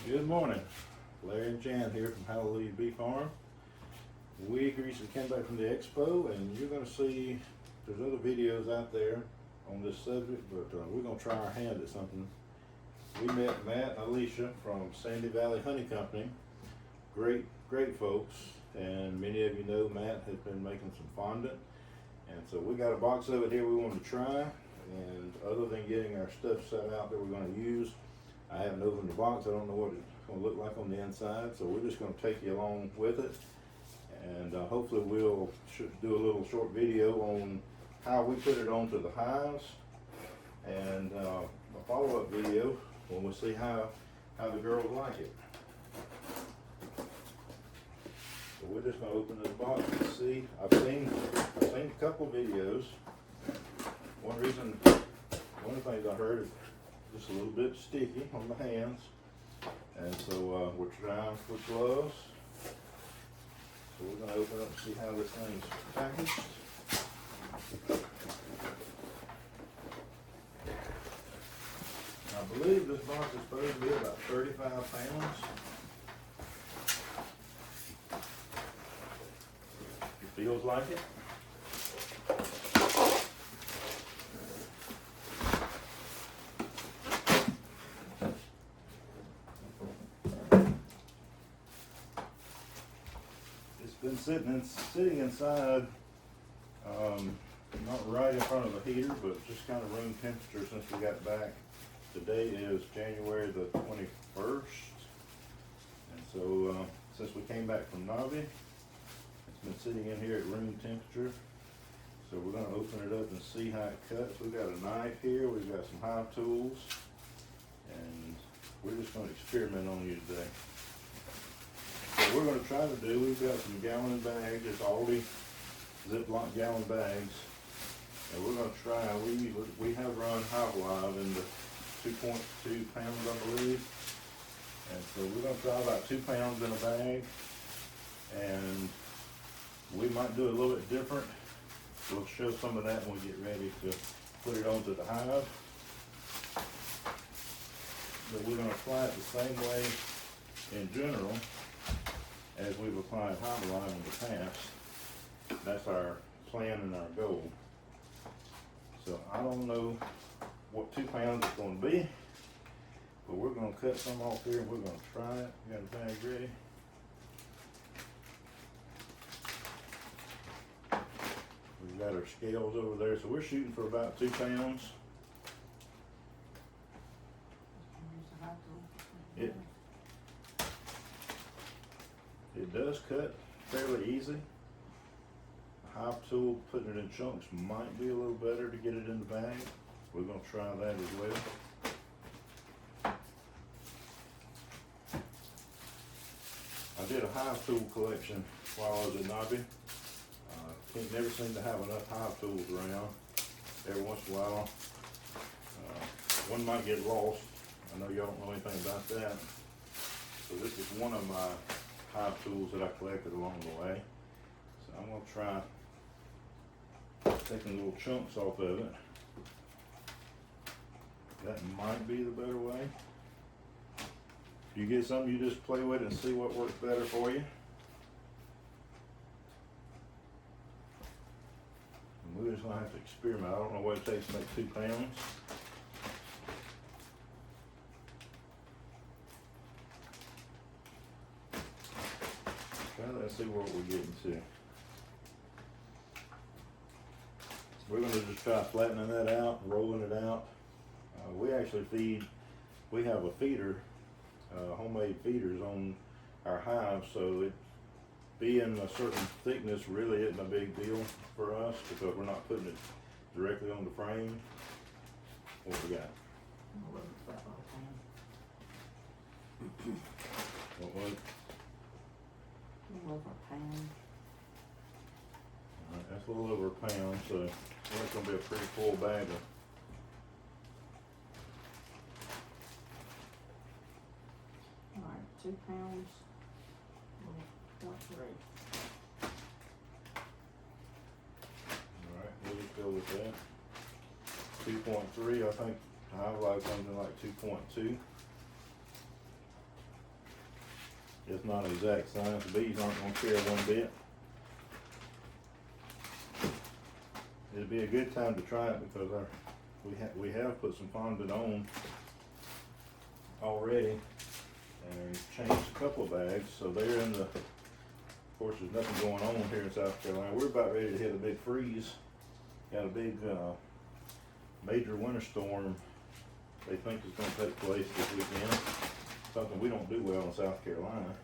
Good morning, Larry and Jan here from Hallelujah Bee Farm. We recently came back from the expo, and you're going to see there's other videos out there on this subject, but we're going to try our hand at something. We met Matt and Alicia from Sandy Valley Honey Company. Great folks, and many of you know Matt has been making some fondant, and so we got a box of it here we wanted to try. And other than getting our stuff set out that we're going to use, I haven't opened the box. I don't know what it's going to look like on the inside, so we're just going to take you along with it, and hopefully we'll do a little short video on how we put it onto the hives, and a follow-up video when we see how the girls like it. So we're just going to open this box and see. I've seen a couple videos. One of the things I heard is just a little bit sticky on the hands, and so we're trying with gloves. So we're going to open up and see how this thing's packaged. I believe this box is supposed to be about 35 pounds. It feels like it. Been sitting inside, not right in front of the heater, but just kind of room temperature since we got back. Today is January the 21st, and so since we came back from Navi, it's been sitting in here at room temperature. So we're going to open it up and see how it cuts. We've got a knife here, we've got some hive tools, and we're just going to experiment on you today. What we're going to try to do, we've got some gallon bags, it's Aldi Ziploc gallon bags, and we're going to try, we have run hive live in the 2.2 pounds, I believe, and so we're going to try about 2 pounds in a bag, and we might do a little bit different. We'll show some of that when we get ready to put it onto the hive, but we're going to apply it the same way in general as we've applied hive live in the past. That's our plan and our goal. So I don't know what 2 pounds is going to be, but we're going to cut some off here and we're going to try it. We got a bag ready. We've got our scales over there, so we're shooting for about 2 pounds. It does cut fairly easy. A hive tool, putting it in chunks might be a little better to get it in the bag. We're going to try that as well. I did a hive tool collection while I was at Navi. Never seem to have enough hive tools around. Every once in a while, one might get lost. I know y'all don't know anything about that. So this is one of my hive tools that I collected along the way. So I'm going to try taking little chunks off of it. That might be the better way. You get something, you just play with it and see what works better for you. And we're just going to have to experiment. I don't know what it takes to make 2 pounds. Let's see what we're getting to. We're going to just try flattening that out, rolling it out. We actually we have a feeder, homemade feeders on our hives, so it being a certain thickness really isn't a big deal for us because we're not putting it directly on the frame. What we got? What was it? Over a pound. Alright, that's a little over a pound, so that's going to be a pretty full bag of. Alright, 2 pounds. 0.3. Alright, we'll just go with that. 2.3, I think hive live comes in like 2.2. It's not an exact science. The bees aren't gonna care one bit. It'd be a good time to try it because we have put some fondant on already and changed a couple of bags, so they're in the, of course there's nothing going on here in South Carolina. We're about ready to hit a big freeze. Got a big major winter storm they think is gonna take place this weekend. Something we don't do well in South Carolina.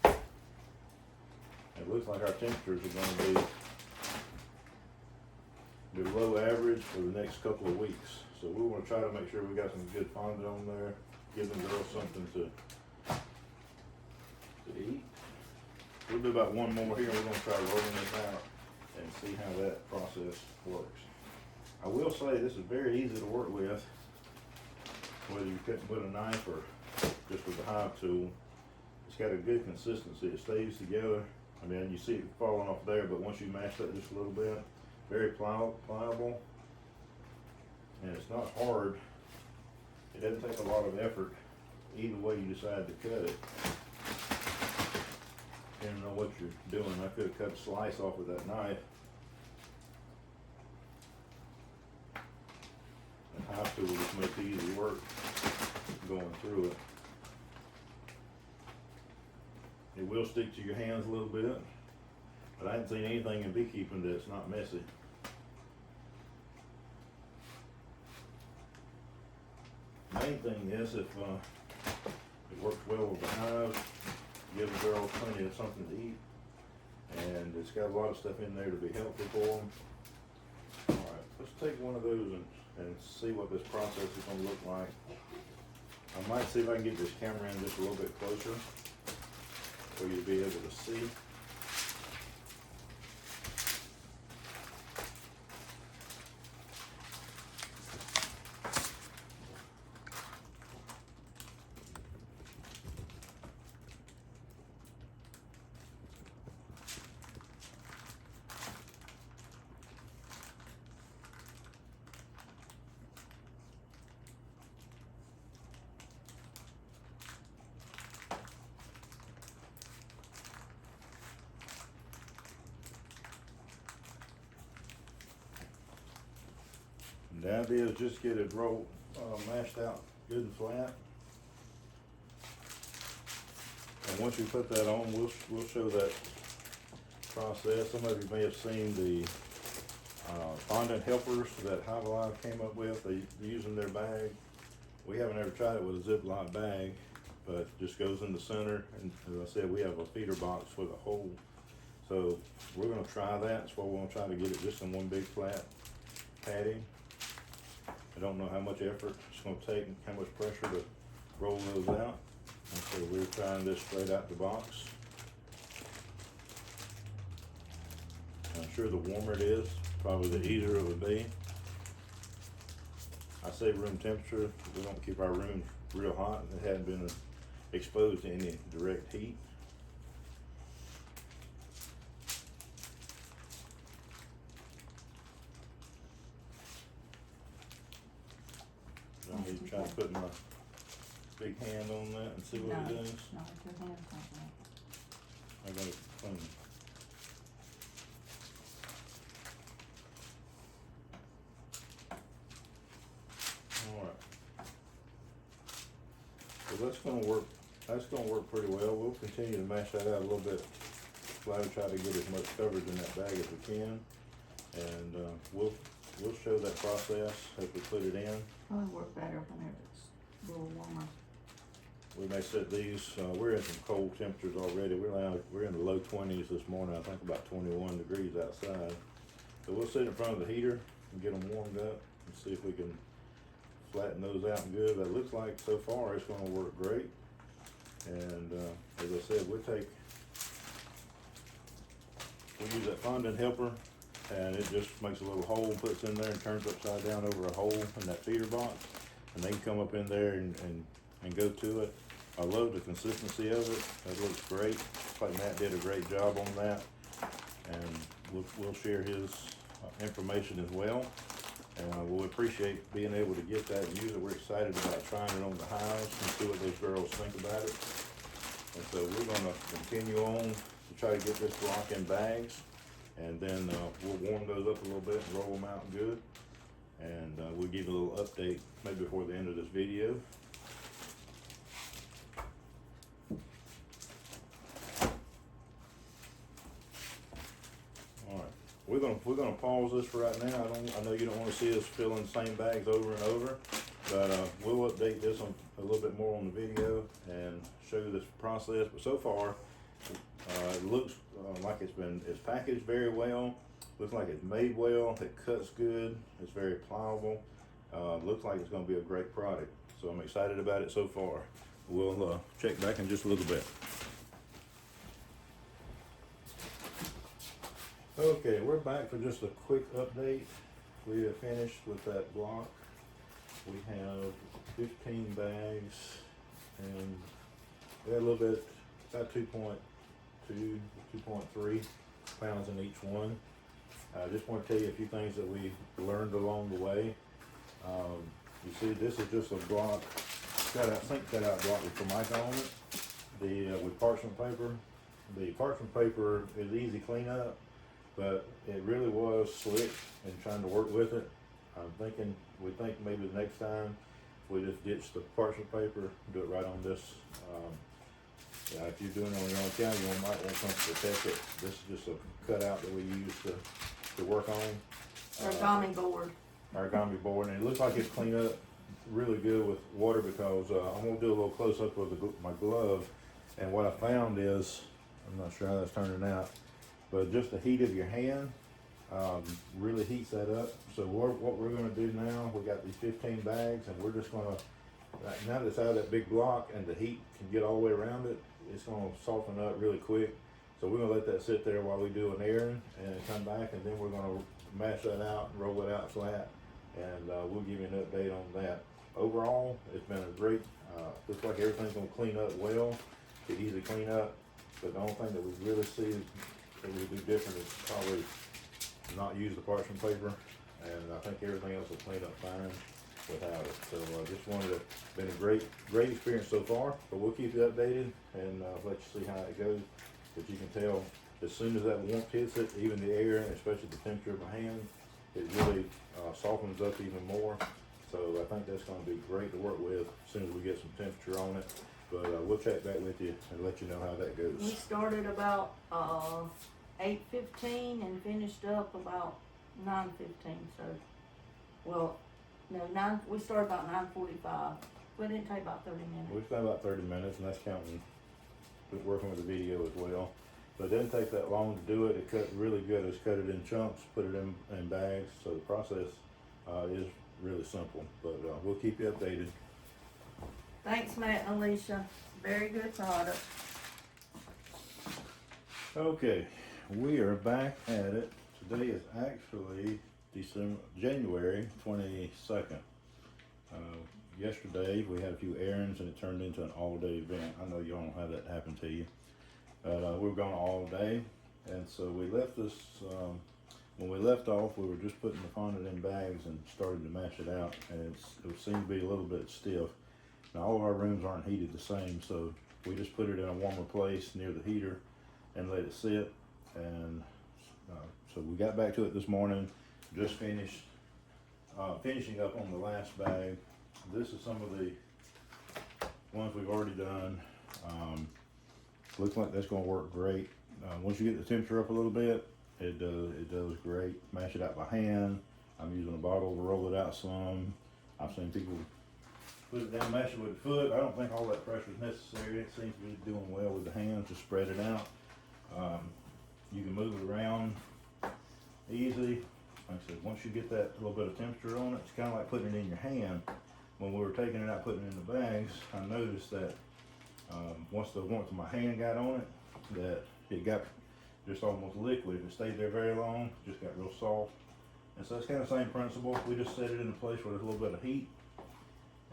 It looks like our temperatures are gonna be below average for the next couple of weeks. So we want to try to make sure we got some good fondant on there, give them girls something to eat. We'll do about one more here. We're going to try rolling this out and see how that process works. I will say this is very easy to work with, whether you're cutting with a knife or just with the hive tool. It's got a good consistency. It stays together. I mean, you see it falling off there, but once you mash that just a little bit, very pliable, and it's not hard. It doesn't take a lot of effort either way you decide to cut it. You don't know what you're doing. I could have cut a slice off with that knife. And hive tool just makes easy work going through it. It will stick to your hands a little bit, but I haven't seen anything in beekeeping that's not messy. Main thing is if it works well with the hive, give the girls plenty of something to eat, and it's got a lot of stuff in there to be helpful for them. Alright, let's take one of those and see what this process is going to look like. I might see if I can get this camera in just a little bit closer for you to be able to see. The idea is just get it rolled, mashed out good and flat. And once you put that on, we'll show that process. Some of you may have seen the fondant helpers that Hive Alive came up with. They use in their bag. We haven't ever tried it with a Ziploc bag, but just goes in the center. And as I said, we have a feeder box with a hole. So we're going to try that. That's why we're going to try to get it just in one big flat patty. I don't know how much effort it's going to take and how much pressure to roll those out. And so we're trying this straight out the box. I'm sure the warmer it is, probably the easier it would be. I say room temperature. We don't keep our rooms real hot. It hadn't been exposed to any direct heat. I need to try to put my big hand on that and see what it does. No, your hand's not that. I got it clean. Alright. So that's gonna work. That's gonna work pretty well. We'll continue to mash that out a little bit flatter, try to get as much coverage in that bag as we can. And we'll show that process as we put it in. Probably work better whenever it's a little warmer. We may set these, we're in some cold temperatures already. We're in the low 20s this morning, I think about 21 degrees outside. So we'll sit in front of the heater and get them warmed up and see if we can flatten those out good. That looks like so far it's gonna work great. And as I said, we'll use that fondant helper, and it just makes a little hole, puts in there and turns upside down over a hole in that feeder box, and they can come up in there and go to it. I love the consistency of it. That looks great. Looks like Matt did a great job on that, and we'll share his information as well. And we'll appreciate being able to get that and use it. We're excited about trying it on the hives and see what those girls think about it. And so we're gonna continue on to try to get this block in bags. And then we'll warm those up a little bit and roll them out good. And we'll give you a little update maybe before the end of this video. We're gonna pause this for right now. I know you don't want to see us filling the same bags over and over, but we'll update this on a little bit more on the video and show you this process. But so far, it looks like it's packaged very well. Looks like it's made well. It cuts good. It's very pliable. Looks like it's gonna be a great product. So I'm excited about it so far. We'll check back in just a little bit. Okay, we're back for just a quick update. We have finished with that block. We have 15 bags and we had a little bit, about 2.2, 2.3 pounds in each one. I just want to tell you a few things that we learned along the way. You see, this is just a block, sink cutout block with Formica on it. With parchment paper. The parchment paper is easy cleanup, but it really was slick in trying to work with it. We think maybe the next time we just ditch the parchment paper, do it right on this. If you're doing it on your own account, you might want something to protect it. This is just a cutout that we use to work on. Origami board. Origami board, and it looks like it's cleaned up really good with water because I'm gonna do a little close up with my glove. And what I found is, I'm not sure how that's turning out, but just the heat of your hand really heats that up. So what we're gonna do now, we got these 15 bags and we're just gonna, now that it's out of that big block and the heat can get all the way around it, it's gonna soften up really quick. So we're gonna let that sit there while we do an airing and come back, and then we're gonna mash that out and roll it out flat, and we'll give you an update on that. Overall, it's been a great, looks like everything's gonna clean up well. It's easy to clean up, but the only thing that we really see that we do different is probably not use the parchment paper, and I think everything else will clean up fine without it. So I just wanted to, been a great experience so far, but we'll keep you updated and let you see how it goes. But you can tell as soon as that warmth hits it, even the air, and especially the temperature of my hand, it really softens up even more. So I think that's going to be great to work with as soon as we get some temperature on it. But we'll check back with you and let you know how that goes. We started about 8:15 and finished up about 9:15. So, well, no, we started about 9:45. We didn't take about 30 minutes. We spent about 30 minutes, and that's counting with working with the video as well. But it didn't take that long to do it. It cut really good. It's cut it in chunks, put it in bags. So the process is really simple. But we'll keep you updated. Thanks, Matt and Alicia. Very good product. Okay, we are back at it. Today is actually January 22nd. Yesterday we had a few errands and it turned into an all-day event. I know y'all don't have that happen to you, but we were gone all day, and so we left this. When we left off, we were just putting the fondant in bags and started to mash it out, and it seemed to be a little bit stiff. Now all of our rooms aren't heated the same, so we just put it in a warmer place near the heater and let it sit. And so we got back to it this morning, just finished finishing up on the last bag. This is some of the ones we've already done. Looks like that's going to work great. Once you get the temperature up a little bit, it does great. Mash it out by hand. I'm using a bottle to roll it out some. I've seen people put it down, mash it with the foot. I don't think all that pressure is necessary. It seems to be doing well with the hands. Just spread it out. You can move it around easy. Like I said, once you get that little bit of temperature on it, it's kind of like putting it in your hand. When we were taking it out, putting it in the bags, I noticed that once the warmth of my hand got on it, that it got just almost liquid. If it stayed there very long, it just got real soft. And so it's kind of the same principle. We just set it in a place where there's a little bit of heat,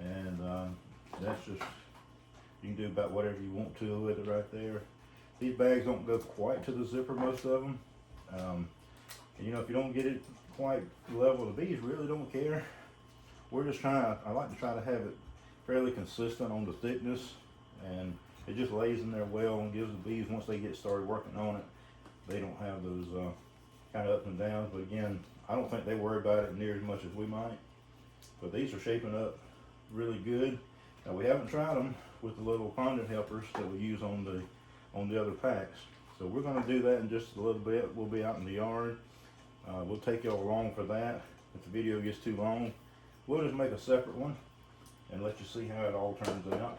and that's just, you can do about whatever you want to with it right there. These bags don't go quite to the zipper, most of them. And you know, if you don't get it quite level, the bees really don't care. We're just trying, I like to try to have it fairly consistent on the thickness, and it just lays in there well and gives the bees, once they get started working on it, they don't have those kind of ups and downs. But again, I don't think they worry about it near as much as we might. But these are shaping up really good. Now we haven't tried them with the little fondant helpers that we use on the other packs. So we're going to do that in just a little bit. We'll be out in the yard. We'll take y'all along for that. If the video gets too long, we'll just make a separate one and let you see how it all turns out.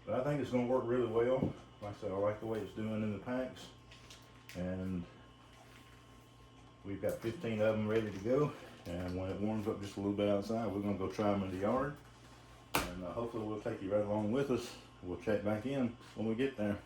But I think it's going to work really well. Like I said, I like the way it's doing in the packs. And we've got 15 of them ready to go. And when it warms up just a little bit outside, we're going to go try them in the yard. And hopefully we'll take you right along with us. We'll check back in when we get there.